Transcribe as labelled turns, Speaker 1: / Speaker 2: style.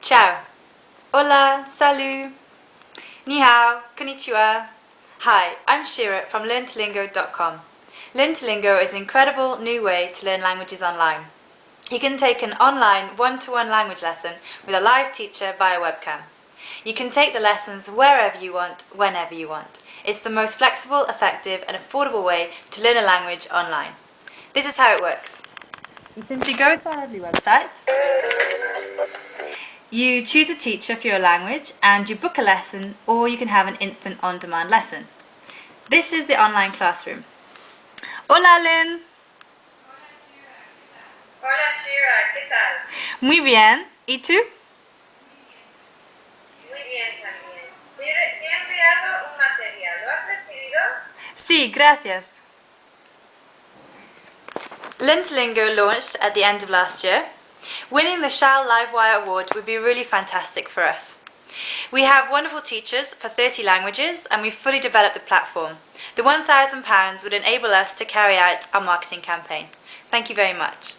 Speaker 1: Ciao. Hola, salut. Ni hao, konnichiwa. Hi, I'm Shira from LearnToLingo.com. LearnToLingo is an incredible new way to learn languages online. You can take an online one-to-one language lesson with a live teacher via webcam. You can take the lessons wherever you want, whenever you want. It's the most flexible, effective and affordable way to learn a language online. This is how it works. You simply go to our lovely website, you choose a teacher for your language and you book a lesson, or you can have an instant on-demand lesson. This is the online classroom. Hola, Lynn.
Speaker 2: Hola Shira, ¿qué tal?
Speaker 1: Muy bien. ¿Y tú?
Speaker 2: Muy bien también. Te he enviado un material, ¿lo has recibido?
Speaker 1: Sí, gracias. LearnToLingo launched at the end of last year. Winning the Shal Livewire Award would be really fantastic for us. We have wonderful teachers for 30 languages and we've fully developed the platform. The £1,000 would enable us to carry out our marketing campaign. Thank you very much.